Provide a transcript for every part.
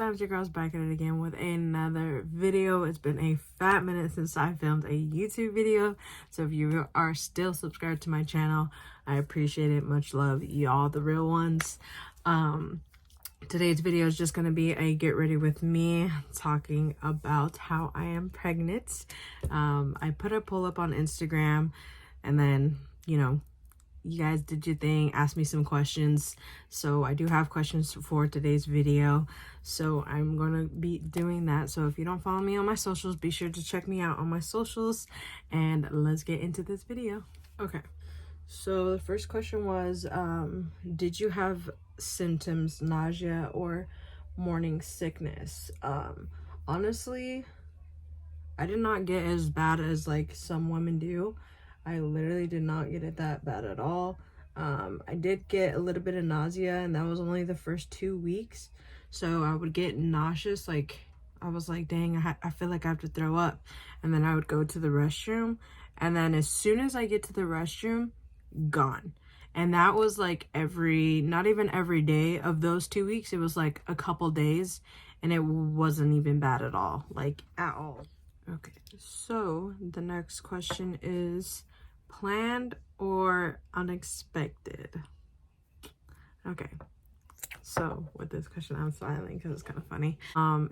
times? Your girl's back at it again with another video. It's been a fat minute since I filmed a YouTube video, so if you are still subscribed to my channel, I appreciate it. Much love, y'all, the real ones. Today's video is just going to be a get ready with me talking about how I am pregnant. I put a poll up on Instagram, and then, you know, you guys did your thing, asked me some questions. So I do have questions for today's video. So I'm going to be doing that. So if you don't follow me on my socials, be sure to check me out on my socials. And let's get into this video. Okay. So the first question was, did you have symptoms, nausea, or morning sickness? Honestly, I did not get as bad as like some women do. I literally did not get it that bad at all. I did get a little bit of nausea, and that was only the first 2 weeks. So I would get nauseous, like I was like, dang, I feel like I have to throw up. And then I would go to the restroom, and then as soon as I get to the restroom, gone. And that was like not even every day of those 2 weeks. It was like a couple days, and it wasn't even bad at all, like at all. Okay, so the next question is planned or unexpected? Okay, so with this question, I'm smiling because it's kind of funny.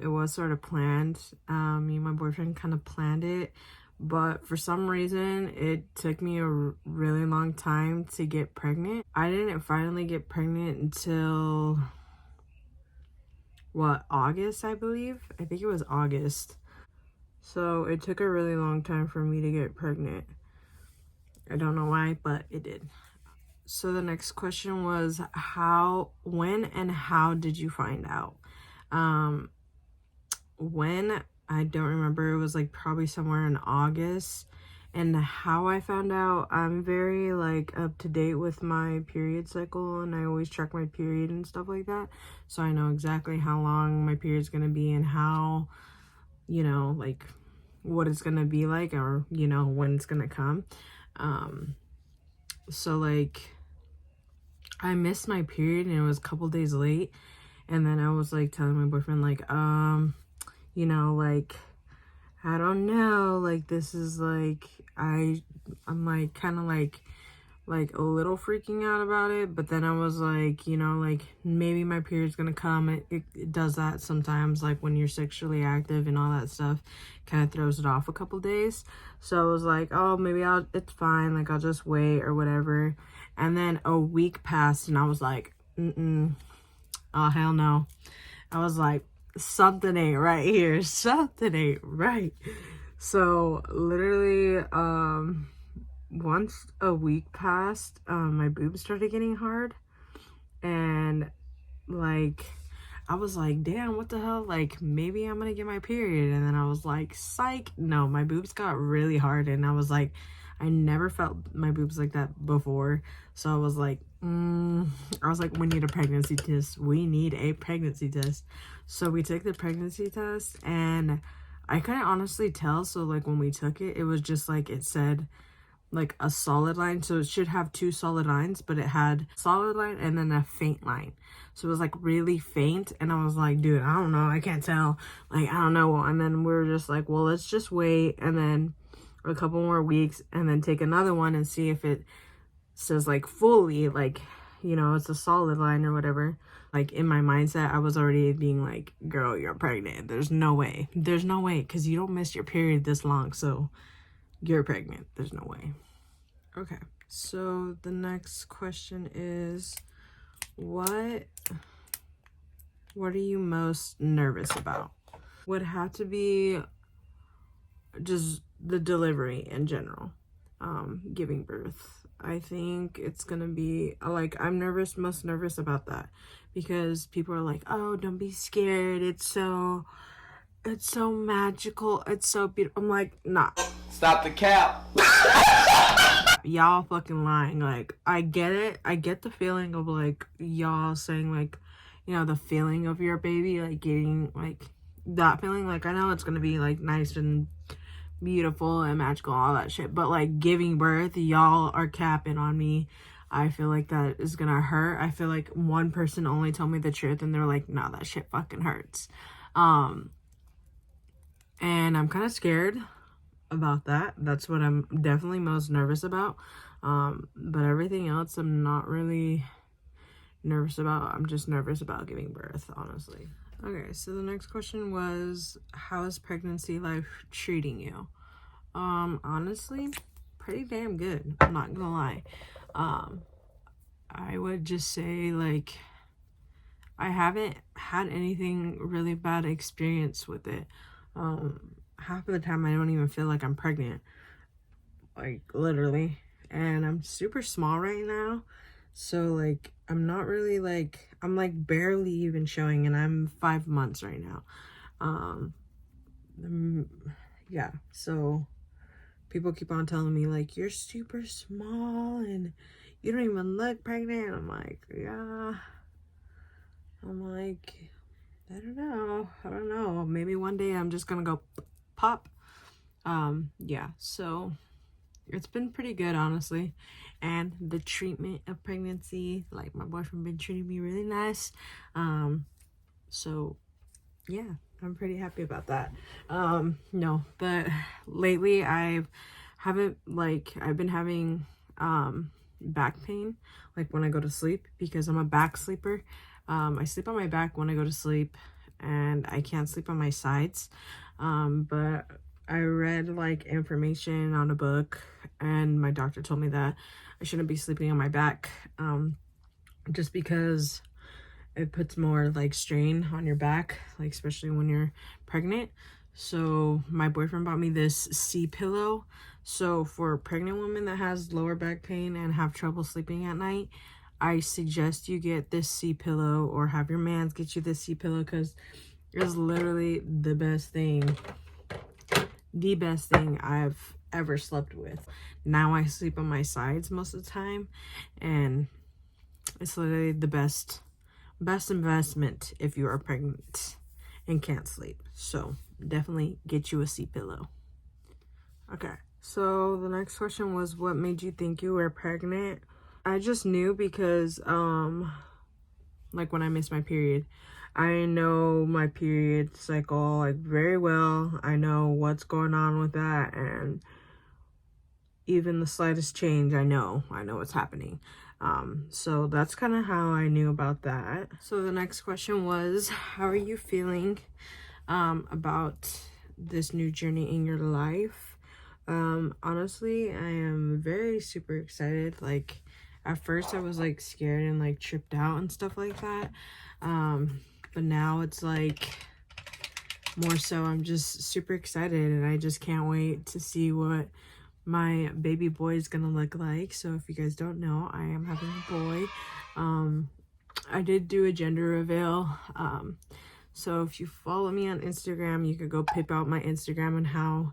It was sort of planned. Me and my boyfriend kind of planned it, but for some reason, it took me a really long time to get pregnant. I didn't finally get pregnant until, what, August, I believe? I think it was August. So it took a really long time for me to get pregnant. I don't know why, but it did. So the next question was when and how did you find out? When, I don't remember. It was like probably somewhere in August. And how I found out, I'm very like up to date with my period cycle, and I always check my period and stuff like that. So I know exactly how long my period's gonna be and how, you know, like what it's gonna be like, or, you know, when it's gonna come. So like I missed my period, and it was a couple days late, and then I was like telling my boyfriend like, you know, like, I don't know, like, this is like, I'm like kind of like a little freaking out about it. But then I was like, you know, like maybe my period's gonna come. It does that sometimes, like when you're sexually active and all that stuff, kind of throws it off a couple days. So I was like, oh, maybe it's fine, like I'll just wait or whatever. And then a week passed, and I was like, oh hell no. I was like, something ain't right here, something ain't right. So literally once a week passed, my boobs started getting hard, and like I was like, damn, what the hell, like maybe I'm gonna get my period. And then I was like, psych, no, my boobs got really hard. And I was like, I never felt my boobs like that before. So I was like, we need a pregnancy test. We need a pregnancy test. So we took the pregnancy test, and I couldn't honestly tell. So like when we took it, it was just like, it said like a solid line. So it should have 2 solid lines, but it had solid line and then a faint line. So it was like really faint. And I was like, dude, I don't know. I can't tell. Like, I don't know. And then we were just like, well, let's just wait. And then a couple more weeks, and then take another one and see if it says like fully, like, you know, it's a solid line or whatever. Like in my mindset, I was already being like, girl, you're pregnant. There's no way, because you don't miss your period this long. So you're pregnant. There's no way. Okay, so the next question is, what are you most nervous about? Would have to be just the delivery in general, giving birth. I think it's gonna be like, I'm most nervous about that, because people are like, oh, don't be scared, it's so magical, it's so beautiful. I'm like, nah, stop the cap. Y'all fucking lying. Like, I get it, I get the feeling of like y'all saying like, you know, the feeling of your baby, like getting like that feeling, like I know it's gonna be like nice and beautiful and magical, all that shit, but like giving birth, y'all are capping on me. I feel like that is gonna hurt. I feel like one person only told me the truth and they're like, nah, that shit fucking hurts. And I'm kind of scared about that. That's what I'm definitely most nervous about. But everything else I'm not really nervous about. I'm just nervous about giving birth, honestly. Okay, so the next question was, how is pregnancy life treating you? Honestly, pretty damn good. I'm not gonna lie. I would just say, like, I haven't had anything really bad experience with it. Half of the time I don't even feel like I'm pregnant. Like, literally. And I'm super small right now. So, like, I'm not really, like, I'm, like, barely even showing, and I'm 5 months right now. Yeah, so people keep on telling me, like, you're super small, and you don't even look pregnant. I'm like, yeah. I'm like, I don't know. Maybe one day I'm just gonna go pop. Yeah, so it's been pretty good, honestly. And the treatment of pregnancy, like, my boyfriend been treating me really nice. So yeah, I'm pretty happy about that. No, but lately I've been having back pain, like, when I go to sleep, because I'm a back sleeper. I sleep on my back when I go to sleep, and I can't sleep on my sides. But I read, like, information on a book, and my doctor told me that I shouldn't be sleeping on my back, just because it puts more, like, strain on your back, like, especially when you're pregnant. So my boyfriend bought me this C pillow. So for pregnant women that has lower back pain and have trouble sleeping at night, I suggest you get this C pillow, or have your mans get you this C pillow, because it's literally the best thing I've ever slept with. Now I sleep on my sides most of the time, and it's literally the best investment if you are pregnant and can't sleep. So definitely get you a C pillow. Okay, so the next question was, what made you think you were pregnant? I just knew, because like, when I miss my period, I know my period cycle, like, very well. I know what's going on with that, and even the slightest change, I know what's happening. So that's kind of how I knew about that. So the next question was, how are you feeling about this new journey in your life? Honestly, I am very super excited. Like, at first I was, like, scared and, like, tripped out and stuff like that. But now it's, like, more so I'm just super excited, and I just can't wait to see what my baby boy is gonna look like. So if you guys don't know, I am having a boy. I did do a gender reveal. So if you follow me on Instagram, you could go pick out my Instagram and how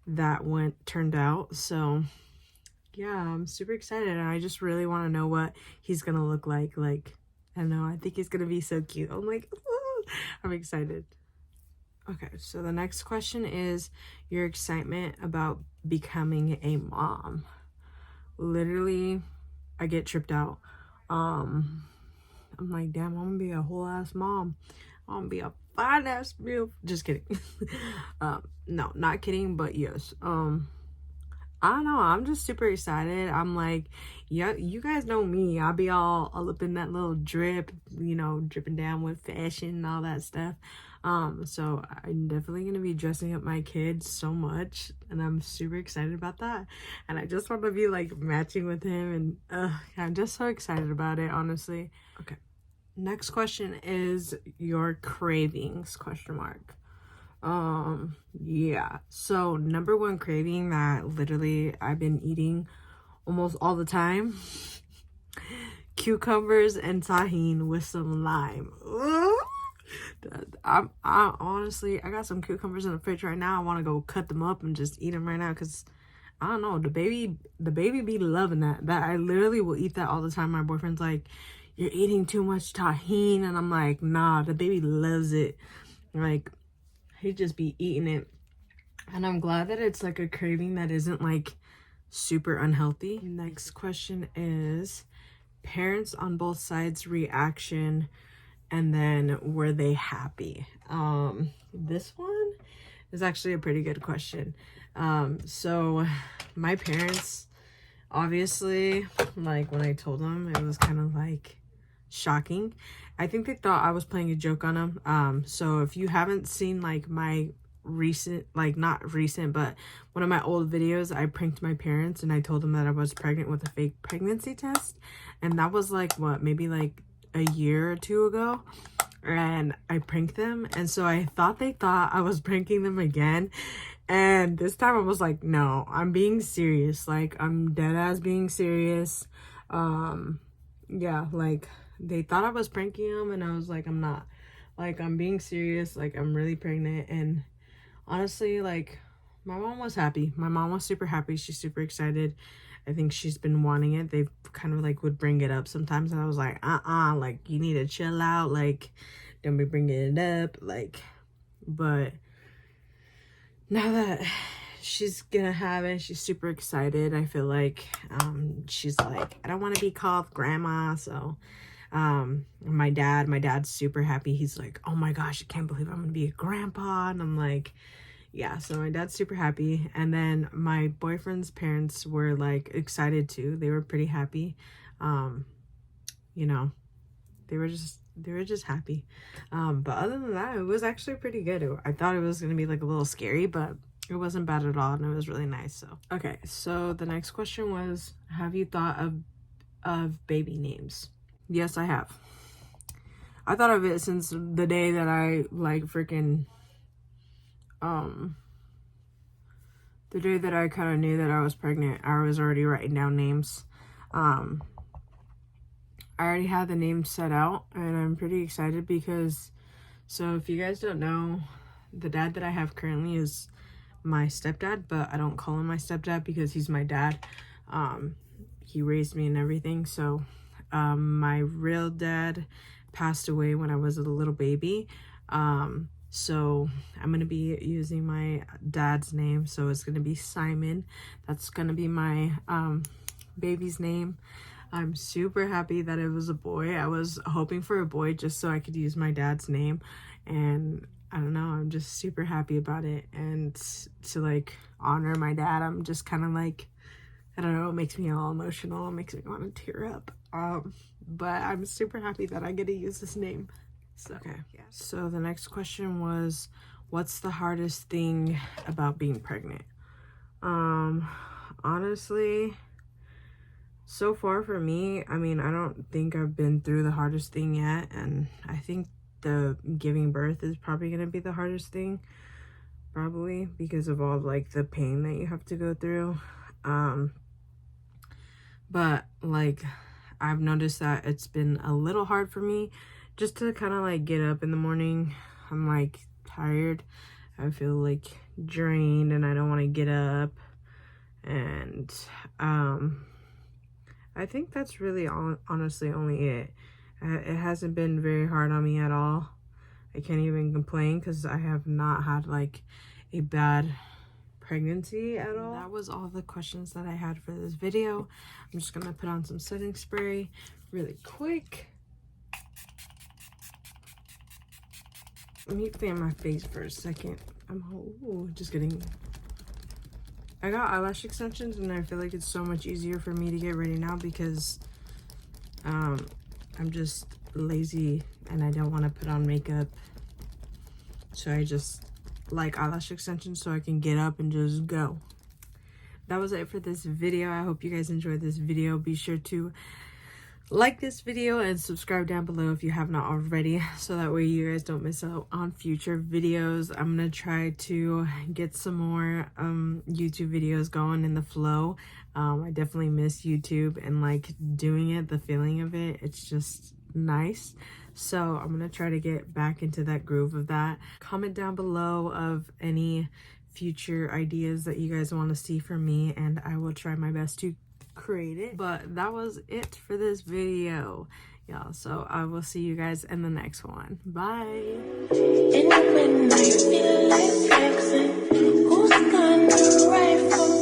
that turned out. So yeah, I'm super excited, and I just really want to know what he's gonna look like. Like, I don't know, I think he's gonna be so cute. I'm like, I'm excited. Okay, so the next question is your excitement about becoming a mom. Literally, I get tripped out. I'm like, damn, I'm gonna be a whole ass mom. I'm gonna be a fine ass meal. Just kidding. No, not kidding, but yes. I don't know, I'm just super excited. I'm like, yeah, you guys know me. I'll be all up in that little drip, you know, dripping down with fashion and all that stuff. So I'm definitely gonna be dressing up my kids so much, and I'm super excited about that. And I just want to be, like, matching with him, and I'm just so excited about it, honestly. Okay, next question is your cravings, question mark. Yeah, so number one craving that literally I've been eating almost all the time, cucumbers and tahini with some lime. I honestly, I got some cucumbers in the fridge right now. I want to go cut them up and just eat them right now, because I don't know, the baby be loving that I literally will eat that all the time. My boyfriend's like, you're eating too much tahini, and I'm like, nah, the baby loves it. Like, he just be eating it. And I'm glad that it's, like, a craving that isn't, like, super unhealthy. Next question is parents on both sides reaction, and then were they happy? This one is actually a pretty good question. So my parents, obviously, like when I told them, it was kind of like shocking. I think they thought I was playing a joke on them. So if you haven't seen like my recent, like not recent, but one of my old videos, I pranked my parents and I told them that I was pregnant with a fake pregnancy test. And that was like, what, maybe like a year or two ago. And I pranked them, and so I thought they thought I was pranking them again. And this time I was like, no, I'm being serious. Like, I'm dead ass being serious. Yeah, like they thought I was pranking them, and I was like, I'm not. Like, I'm being serious. Like, I'm really pregnant. And honestly, like, my mom was happy. My mom was super happy. She's super excited. I think she's been wanting it. They kind of like would bring it up sometimes, and I was like, like, you need to chill out. Like, don't be bringing it up. Like, but now that she's gonna have it, she's super excited. I feel like she's like, I don't want to be called grandma. So my dad's super happy. He's like, oh my gosh, I can't believe I'm gonna be a grandpa. And I'm like, yeah, so my dad's super happy. And then my boyfriend's parents were like excited too. They were pretty happy. You know, they were just happy. But other than that, it was actually pretty good. I thought it was gonna be like a little scary, but it wasn't bad at all, and it was really nice. So okay, so the next question was, have you thought of baby names? Yes, I have. I thought of it since the day that I like freaking the day that I kind of knew that I was pregnant. I was already writing down names. I already had the names set out, and I'm pretty excited because, so if you guys don't know, the dad that I have currently is my stepdad, but I don't call him my stepdad because he's my dad. He raised me and everything. So my real dad passed away when I was a little baby. So I'm going to be using my dad's name. So it's going to be Simon. That's going to be my baby's name. I'm super happy that it was a boy. I was hoping for a boy just so I could use my dad's name. And I don't know, I'm just super happy about it. And to like honor my dad, I'm just kind of like, I don't know, it makes me all emotional. It makes me want to tear up. But I'm super happy that I get to use his name. So, okay. Yeah. So the next question was, what's the hardest thing about being pregnant? Honestly, so far for me, I mean, I don't think I've been through the hardest thing yet. And I think the giving birth is probably going to be the hardest thing. Probably because of all like the pain that you have to go through. But like, I've noticed that it's been a little hard for me just to kind of like get up in the morning. I'm like tired. I feel like drained and I don't want to get up. And I think that's really honestly only it. It hasn't been very hard on me at all. I can't even complain because I have not had like a bad pregnancy at all. That was all the questions that I had for this video. I'm just gonna put on some setting spray really quick. Let me fan my face for a second. Just kidding. I got eyelash extensions and I feel like it's so much easier for me to get ready now because I'm just lazy and I don't want to put on makeup. So I just like eyelash extensions so I can get up and just go. That was it for this video. I hope you guys enjoyed this video. Be sure to like this video and subscribe down below if you have not already, so that way you guys don't miss out on future videos. I'm gonna try to get some more YouTube videos going in the flow. I definitely miss YouTube and like doing it, the feeling of it. It's just nice. So I'm gonna try to get back into that groove of that. Comment down below of any future ideas that you guys want to see from me, and I will try my best to create it. But that was it for this video, y'all. So I will see you guys in the next one. Bye. And when I feel like flexing, who's gonna ride for